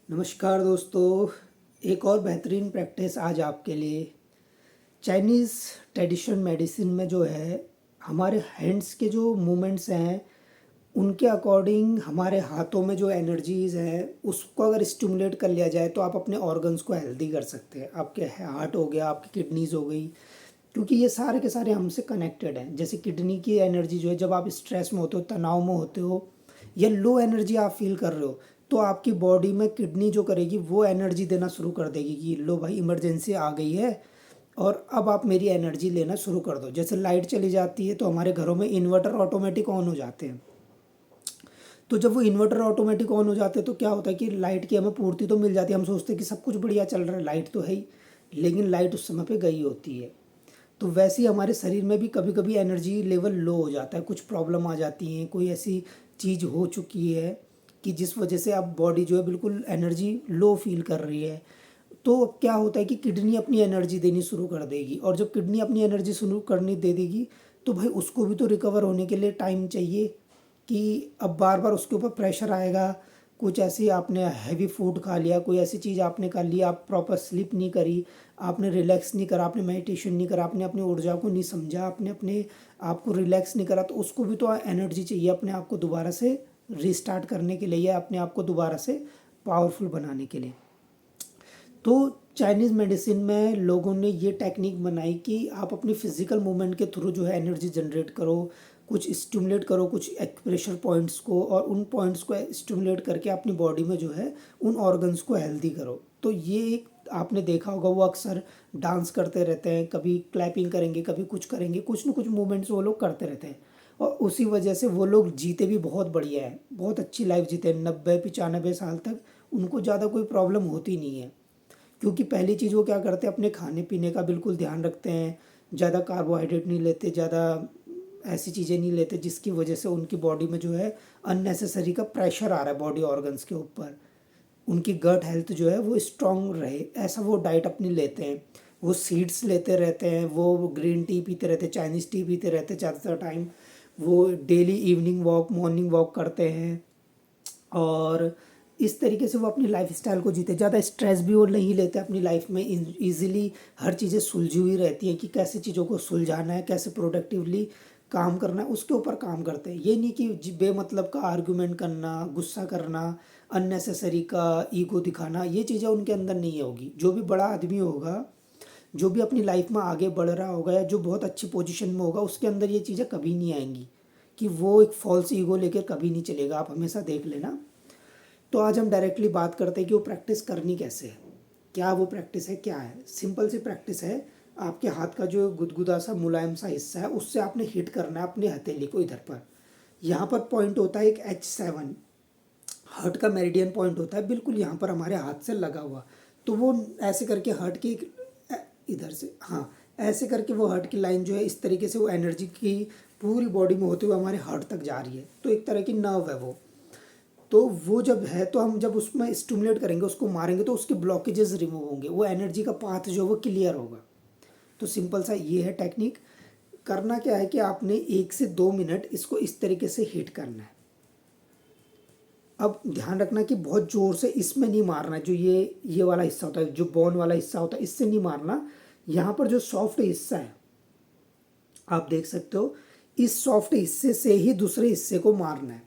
नमस्कार दोस्तों। एक और बेहतरीन प्रैक्टिस आज आपके लिए। चाइनीज़ ट्रेडिशनल मेडिसिन में जो है हमारे हैंड्स के जो मूवमेंट्स हैं उनके अकॉर्डिंग हमारे हाथों में जो एनर्जीज़ है उसको अगर स्टिमुलेट कर लिया जाए तो आप अपने ऑर्गन्स को हेल्दी कर सकते हैं। आपके हार्ट हो गया, आपकी किडनीज़ हो गई, क्योंकि ये सारे के सारे हमसे कनेक्टेड हैं। जैसे किडनी की एनर्जी जो है, जब आप स्ट्रेस में होते हो, तनाव में होते हो या लो एनर्जी आप फील कर रहे हो, तो आपकी बॉडी में किडनी जो करेगी वो एनर्जी देना शुरू कर देगी कि लो भाई इमरजेंसी आ गई है और अब आप मेरी एनर्जी लेना शुरू कर दो। जैसे लाइट चली जाती है तो हमारे घरों में इन्वर्टर ऑटोमेटिक ऑन हो जाते हैं। तो जब वो इन्वर्टर ऑटोमेटिक ऑन हो जाते हैं तो क्या होता है कि लाइट की हमें पूर्ति तो मिल जाती है। हम सोचते हैं कि सब कुछ बढ़िया चल रहा है, लाइट तो है ही, लेकिन लाइट उस समय पे गई होती है। तो वैसे ही हमारे शरीर में भी कभी कभी एनर्जी लेवल लो हो जाता है, कुछ प्रॉब्लम आ जाती हैं, कोई ऐसी चीज़ हो चुकी है कि जिस वजह से अब बॉडी जो है बिल्कुल एनर्जी लो फील कर रही है। तो अब क्या होता है कि किडनी अपनी एनर्जी देनी शुरू कर देगी, और जब किडनी अपनी एनर्जी शुरू करनी दे देगी तो भाई उसको भी तो रिकवर होने के लिए टाइम चाहिए। कि अब बार बार उसके ऊपर प्रेशर आएगा। कुछ ऐसी आपने हैवी फूड खा लिया, कोई ऐसी चीज़ आपने खा ली, आप प्रॉपर स्लीप नहीं करी, आपने रिलैक्स नहीं करा, आपने मेडिटेशन नहीं करा, आपने अपनी ऊर्जा को नहीं समझा, आपने अपने आप को रिलैक्स नहीं करा, तो उसको भी तो एनर्जी चाहिए अपने आप को दोबारा से रीस्टार्ट करने के लिए या अपने आप को दोबारा से पावरफुल बनाने के लिए। तो चाइनीज़ मेडिसिन में लोगों ने ये टेक्निक बनाई कि आप अपनी फिजिकल मूवमेंट के थ्रू जो है एनर्जी जनरेट करो, कुछ स्टिमुलेट करो कुछ एक्यूप्रेशर पॉइंट्स को, और उन पॉइंट्स को स्टिमुलेट करके अपनी बॉडी में जो है उन ऑर्गन्स को हेल्दी करो। तो ये एक आपने देखा होगा, वो अक्सर डांस करते रहते हैं, कभी क्लैपिंग करेंगे, कभी कुछ करेंगे, कुछ ना कुछ मूवमेंट्स वो लोग करते रहते हैं। और उसी वजह से वो लोग जीते भी बहुत बढ़िया है, बहुत अच्छी लाइफ जीते हैं, 90-95 साल तक उनको ज़्यादा कोई प्रॉब्लम होती नहीं है। क्योंकि पहली चीज़ वो क्या करते हैं, अपने खाने पीने का बिल्कुल ध्यान रखते हैं, ज़्यादा कार्बोहाइड्रेट नहीं लेते, ज़्यादा ऐसी चीज़ें नहीं लेते जिसकी वजह से उनकी बॉडी में जो है अननेसेसरी का प्रेशर आ रहा है बॉडी ऑर्गन्स के ऊपर। उनकी गट हेल्थ जो है वो स्ट्रांग रहे, ऐसा वो डाइट अपनी लेते हैं। वो सीड्स लेते रहते हैं, वो ग्रीन टी पीते रहते हैं, चाइनीज़ टी पीते रहते हैं ज़्यादातर टाइम। वो daily evening walk, morning walk करते हैं, और इस तरीके से वो अपनी लाइफ स्टाइल को जीते। ज़्यादा स्ट्रेस भी वो नहीं लेते अपनी लाइफ में, ईजिली हर चीज़ें सुलझी हुई रहती हैं कि कैसे चीज़ों को सुलझाना है, कैसे प्रोडक्टिवली काम करना है, उसके ऊपर काम करते हैं। ये नहीं कि बेमतलब का आर्गुमेंट करना, गुस्सा करना, अननेसेसरी का ईगो दिखाना, ये चीज़ें उनके अंदर नहीं होगी। जो भी बड़ा आदमी होगा, जो भी अपनी लाइफ में आगे बढ़ रहा होगा या जो बहुत अच्छी पोजीशन में होगा, उसके अंदर ये चीज़ें कभी नहीं आएंगी। कि वो एक फॉल्स ईगो लेकर कभी नहीं चलेगा, आप हमेशा देख लेना। तो आज हम डायरेक्टली बात करते हैं कि वो प्रैक्टिस करनी कैसे है, क्या वो प्रैक्टिस है, क्या है। सिंपल सी प्रैक्टिस है। आपके हाथ का जो गुदगुदा सा मुलायम सा हिस्सा है उससे आपने हिट करना है अपनी हथेली को इधर पर। यहाँ पर पॉइंट होता है एक H7, हार्ट का मेरिडियन पॉइंट होता है बिल्कुल यहाँ पर हमारे हाथ से लगा हुआ। तो वो ऐसे करके हार्ट की इधर से, हाँ, ऐसे करके वो हार्ट की लाइन जो है इस तरीके से वो एनर्जी की पूरी बॉडी में होते हुए हमारे हार्ट तक जा रही है। तो एक तरह की नर्व है वो। तो वो जब है तो हम जब उसमें स्टिमुलेट करेंगे, उसको मारेंगे, तो उसके ब्लॉकेजेस रिमूव होंगे, वो एनर्जी का पाथ जो है वो क्लियर होगा। तो सिंपल सा ये है टेक्निक। करना क्या है कि आपने 1 से 2 मिनट इसको इस तरीके से हिट करना है। अब ध्यान रखना कि बहुत ज़ोर से इसमें नहीं मारना है, जो ये वाला हिस्सा होता है, जो बोन वाला हिस्सा होता है, इससे नहीं मारना। यहाँ पर जो सॉफ्ट हिस्सा है आप देख सकते हो, इस सॉफ्ट हिस्से से ही दूसरे हिस्से को मारना है।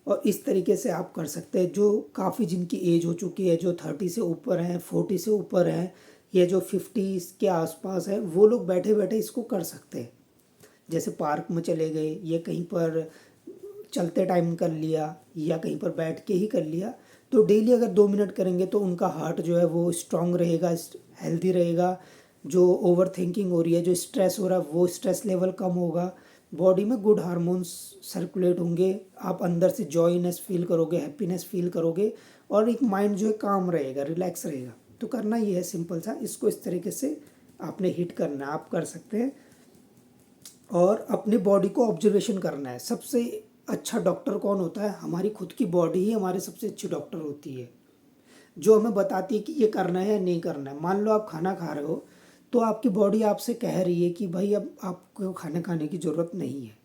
और इस तरीके से आप कर सकते हैं। जो काफ़ी जिनकी एज हो चुकी है, जो 30 से ऊपर हैं, 40 से ऊपर हैं, या जो 50 के आसपास है, वो लोग बैठे बैठे इसको कर सकते हैं। जैसे पार्क में चले गए या कहीं पर चलते टाइम कर लिया या कहीं पर बैठ के ही कर लिया। तो डेली अगर 2 मिनट करेंगे तो उनका हार्ट जो है वो स्ट्रांग रहेगा, हेल्दी रहेगा। जो ओवर थिंकिंग हो रही है, जो स्ट्रेस हो रहा है, वो स्ट्रेस लेवल कम होगा। बॉडी में गुड हार्मोन्स सर्कुलेट होंगे, आप अंदर से जॉयनेस फील करोगे, हैप्पीनेस फील करोगे, और एक माइंड जो है काम रहेगा, रिलैक्स रहेगा। तो करना ये है सिंपल सा, इसको इस तरीके से आपने हिट करना है, आप कर सकते हैं। और अपनी बॉडी को ऑब्जर्वेशन करना है। सबसे अच्छा डॉक्टर कौन होता है? हमारी खुद की बॉडी ही हमारे सबसे अच्छी डॉक्टर होती है, जो हमें बताती है कि ये करना है या नहीं करना है। मान लो आप खाना खा रहे हो तो आपकी बॉडी आपसे कह रही है कि भाई अब आपको खाना खाने की ज़रूरत नहीं है।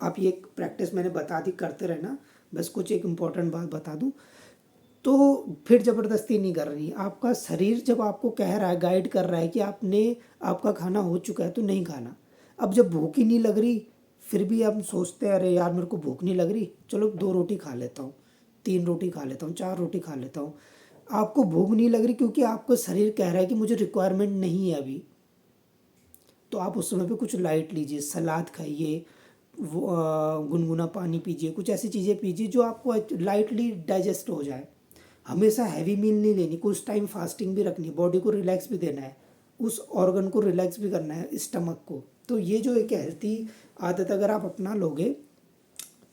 आप ये प्रैक्टिस मैंने बता दी, करते रहना। बस कुछ एक इम्पॉर्टेंट बात बता दूं, तो फिर ज़बरदस्ती नहीं करनी। आपका शरीर जब आपको कह रहा है, गाइड कर रहा है कि आपका खाना हो चुका है तो नहीं खाना। अब जब भूख ही नहीं लग रही, फिर भी हम सोचते हैं अरे यार मेरे को भूख नहीं लग रही, चलो 2 रोटी खा लेता हूँ, 3 रोटी खा लेता हूँ, 4 रोटी खा लेता हूँ। आपको भूख नहीं लग रही क्योंकि आपका शरीर कह रहा है कि मुझे रिक्वायरमेंट नहीं है अभी। तो आप उस समय पे कुछ लाइट लीजिए, सलाद खाइए, गुनगुना पानी पीजिए, कुछ ऐसी चीज़ें पीजिए जो आपको लाइटली डाइजेस्ट हो जाए। हमेशा हैवी मील नहीं लेनी, कुछ टाइम फास्टिंग भी रखनी है, बॉडी को रिलैक्स भी देना है, उस ऑर्गन को रिलैक्स भी करना है, स्टमक को। तो ये जो एक हेल्थी आदत अगर आप अपना लोगे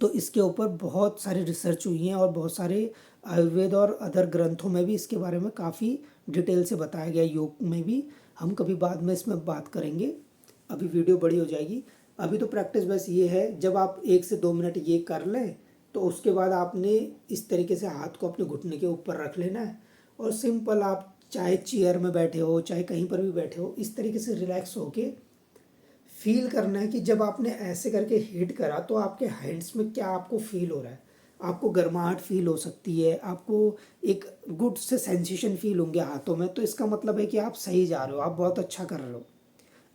तो इसके ऊपर बहुत सारी रिसर्च हुई हैं और बहुत सारे आयुर्वेद और अदर ग्रंथों में भी इसके बारे में काफ़ी डिटेल से बताया गया, योग में भी। हम कभी बाद में इसमें बात करेंगे, अभी वीडियो बड़ी हो जाएगी। अभी तो प्रैक्टिस बस ये है, जब आप 1 से 2 मिनट ये कर लें तो उसके बाद आपने इस तरीके से हाथ को अपने घुटने के ऊपर रख लेना है और सिंपल आप चाहे चेयर में बैठे हो चाहे कहीं पर भी बैठे हो, इस तरीके से रिलैक्स होके फील करना है कि जब आपने ऐसे करके हिट करा तो आपके हैंड्स में क्या आपको फील हो रहा है। आपको गर्माहट फील हो सकती है, आपको एक गुड से सेंसेशन फील होंगे हाथों में, तो इसका मतलब है कि आप सही जा रहे हो, आप बहुत अच्छा कर रहे हो,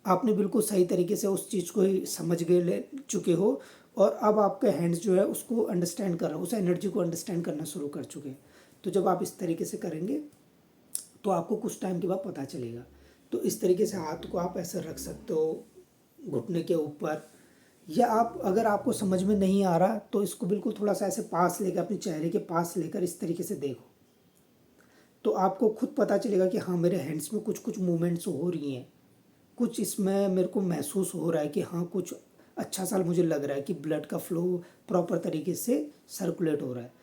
आपने बिल्कुल सही तरीके से उस चीज़ को ही समझ गए ले चुके हो। और अब आपके हैंड्स जो है उसको अंडरस्टैंड कर रहे हो, उस एनर्जी को अंडरस्टैंड करना शुरू कर चुके हैं। तो जब आप इस तरीके से करेंगे तो आपको कुछ टाइम के बाद पता चलेगा। तो इस तरीके से हाथ को आप ऐसे रख सकते हो घुटने के ऊपर, या आप अगर आपको समझ में नहीं आ रहा तो इसको बिल्कुल थोड़ा सा ऐसे पास लेकर, अपने चेहरे के पास लेकर इस तरीके से देखो, तो आपको खुद पता चलेगा कि हाँ मेरे हैंड्स में कुछ कुछ मूवमेंट्स हो रही हैं, कुछ इसमें मेरे को महसूस हो रहा है कि हाँ कुछ अच्छा सा मुझे लग रहा है कि ब्लड का फ्लो प्रॉपर तरीके से सर्कुलेट हो रहा है।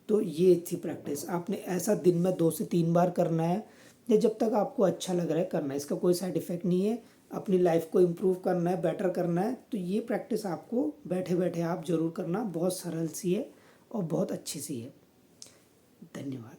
तो ये थी प्रैक्टिस। आपने ऐसा दिन में 2 से 3 बार करना है, या जब तक आपको अच्छा लग रहा है करना है, इसका कोई साइड इफ़ेक्ट नहीं है। अपनी लाइफ को इम्प्रूव करना है, बेटर करना है, तो ये प्रैक्टिस आपको बैठे बैठे आप ज़रूर करना, बहुत सरल सी है और बहुत अच्छी सी है। धन्यवाद।